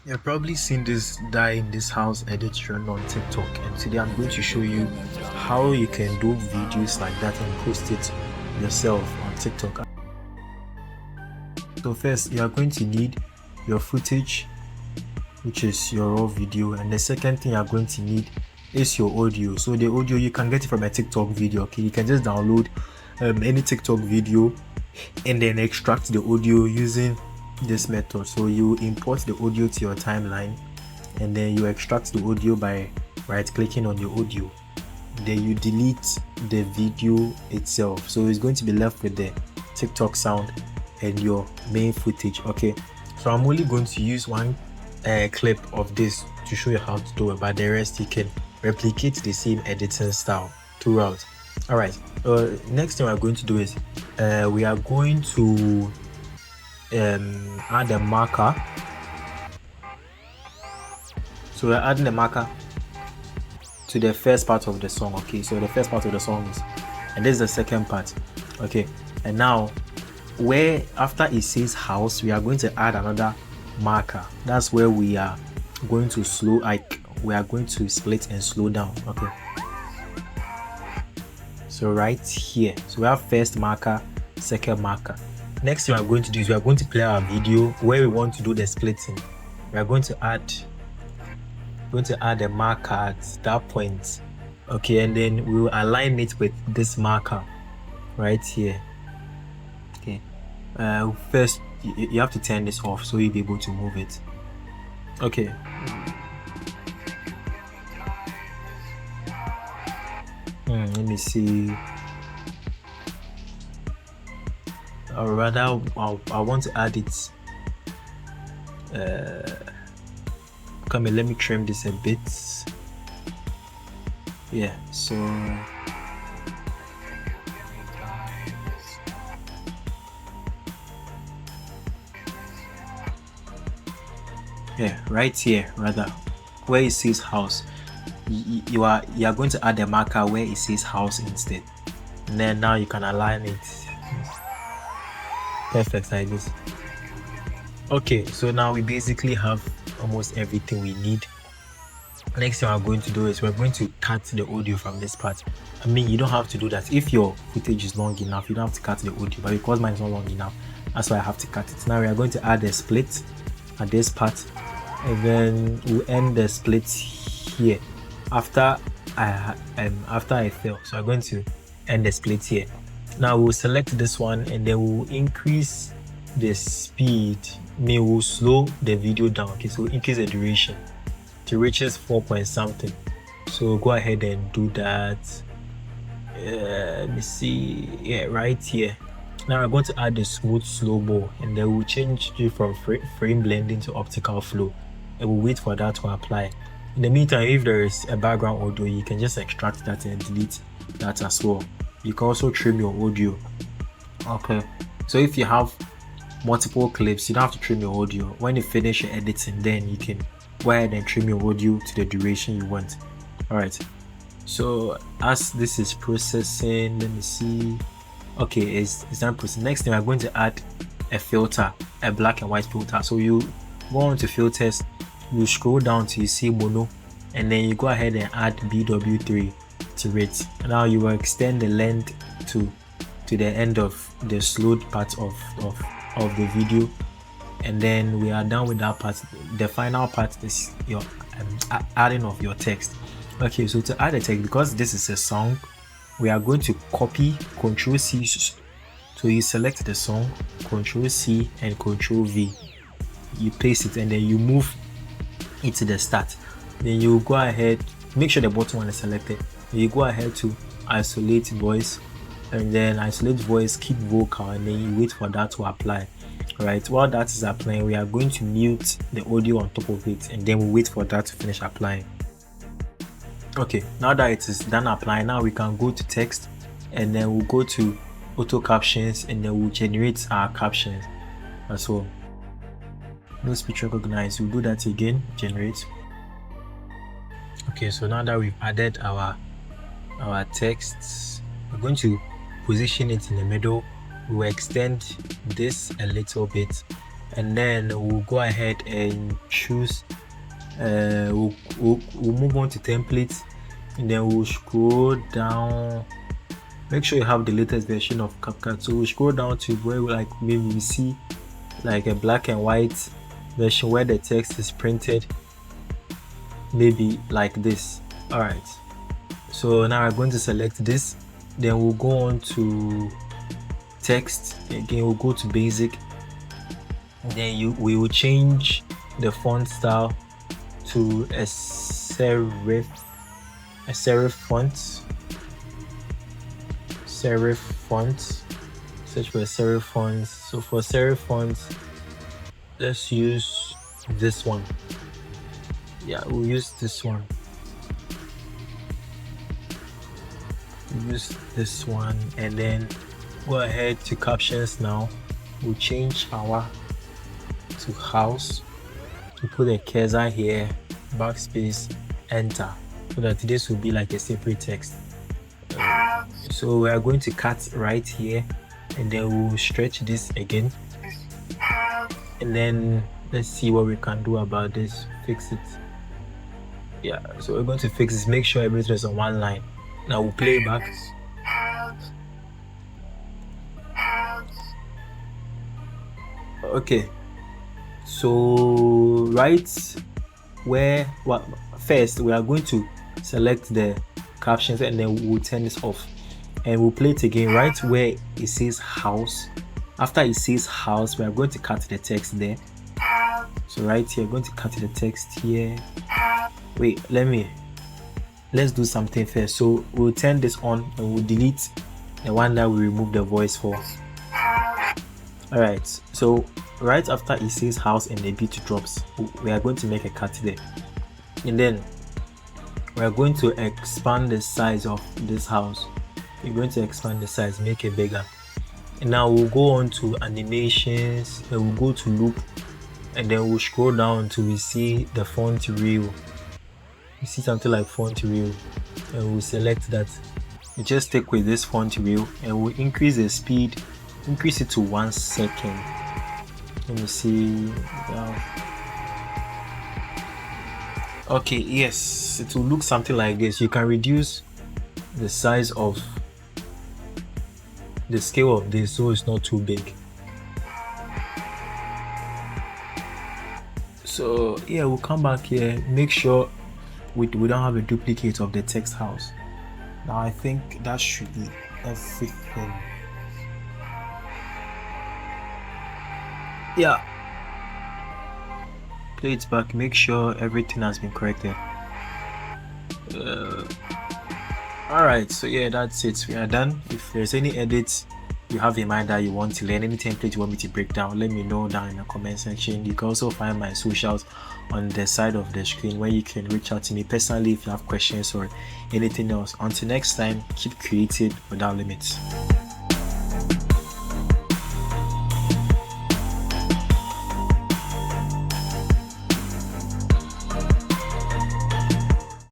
You've probably seen this guy in this house edit trend on TikTok, and today I'm going to show you how you can do videos like that and post it yourself on TikTok. So first, you are going to need your footage, which is your raw video, and the second thing you are going to need is your audio. So the audio, you can get it from a TikTok video. Okay, you can just download any TikTok video and then extract the audio using this method. So you import the audio to your timeline, and then you extract the audio by right clicking on your audio. Then you delete the video itself, so it's going to be left with the TikTok sound and your main footage. Okay, so I'm only going to use one clip of this to show you how to do it, but the rest you can replicate the same editing style throughout. All right, next thing we're going to do is we are going to add a marker. So we're adding a marker to the first part of the song. Okay, so the first part of the song is, and this is the second part. Okay, and now where after it says house, we are going to add another marker. That's where we are going to we are going to split and slow down. Okay, so right here, so we have first marker, second marker. Next thing we are going to do is we are going to play our video where we want to do the splitting. We are going to add a marker at that point. Okay, and then we will align it with this marker right here. Okay, first you have to turn this off so you'll be able to move it. Okay, let me see. Or rather, I want to add it. Come here, let me trim this a bit. Yeah, so yeah, right here, rather where it says house, you are going to add a marker where it says house instead, and then now you can align it perfect like this. Okay, so now we basically have almost everything we need. Next thing we're going to do is we're going to cut the audio from this part. I mean, you don't have to do that if your footage is long enough. You don't have to cut the audio, but because mine is not long enough, that's why I have to cut it. Now we are going to add a split at this part, and then we'll end the split here after I fill. So I'm going to end the split here. Now we'll select this one, and then we'll increase the speed. We'll slow the video down. Okay, so increase the duration to reaches 4 point something. So go ahead and do that. Let me see. Yeah, right here. Now we're going to add the smooth slow mo, and then we'll change it from frame blending to optical flow, and we'll wait for that to apply. In the meantime, if there is a background audio, you can just extract that and delete that as well. You can also trim your audio. Okay, so if you have multiple clips, you don't have to trim your audio. When you finish your editing, then you can go ahead and trim your audio to the duration you want. All right, so as this is processing, let me see. Okay, it's done processing. Next thing, we're going to add a filter, a black and white filter. So you go on to filters, you scroll down till you see mono, and then you go ahead and add BW3 to it. Now you will extend the length to the end of the slowed part of the video, and then we are done with that part. The final part is your adding of your text. Okay, so to add a text, because this is a song, we are going to copy Ctrl C. So you select the song, Ctrl C and Ctrl V, you paste it, and then you move it to the start. Then you go ahead, make sure the bottom one is selected. Then you go ahead to isolate voice, and then isolate voice, keep vocal, and then you wait for that to apply. Right, while that is applying, we are going to mute the audio on top of it, and then we wait for that to finish applying. Okay, now that it is done applying, now we can go to text, and then we'll go to auto captions, and then we'll generate our captions as well. No speech recognized, we'll do that again, generate. Okay, so now that we've added our texts, we're going to position it in the middle. We'll extend this a little bit, and then we'll go ahead and choose we'll move on to templates, and then we'll scroll down. Make sure you have the latest version of CapCut. So we'll scroll down to where maybe we see like a black and white version where the text is printed, maybe like this. All right, so now we're going to select this, then we'll go on to text again. We'll go to basic, and then we will change the font style to a serif font. Search for a serif font. So for serif font, let's use this one. Yeah, we'll use this one. And then go ahead to captions. Now we'll change our to house. We put a cursor here, backspace, enter, so that this will be like a separate text. So we are going to cut right here, and then we'll stretch this again, and then let's see what we can do about this. Fix it. Yeah, so we're going to fix this, make sure everything is on one line. Now we'll play back. Okay, so first we are going to select the captions, and then we'll turn this off, and we'll play it again right where it says house. After it says house, we are going to cut the text there. So right here, we're going to cut the text here. Wait, let's do something first. So we'll turn this on, and we'll delete the one that we removed the voice for. All right, so right after it says house and the beat drops, we are going to make a cut there, and then we are going to expand the size of this house. We're going to expand the size, make it bigger, and now we'll go on to animations, and we'll go to loop, and then we'll scroll down until we see the font real. You see something like font real, and we'll select that. We just stick with this font real, and we'll increase the speed, increase it to 1 second. Let me see. Okay, yes, it will look something like this. You can reduce the size of the scale of this so it's not too big. So yeah, we'll come back here, make sure we don't have a duplicate of the text house. Now I think that should be everything. Yeah, play it back, make sure everything has been corrected. All right, so yeah, that's it. We are done. If there's any edits you have in mind that you want to learn, any template you want me to break down, let me know down in the comment section. You can also find my socials on the side of the screen where you can reach out to me personally if you have questions or anything else. Until next time, keep creative without limits.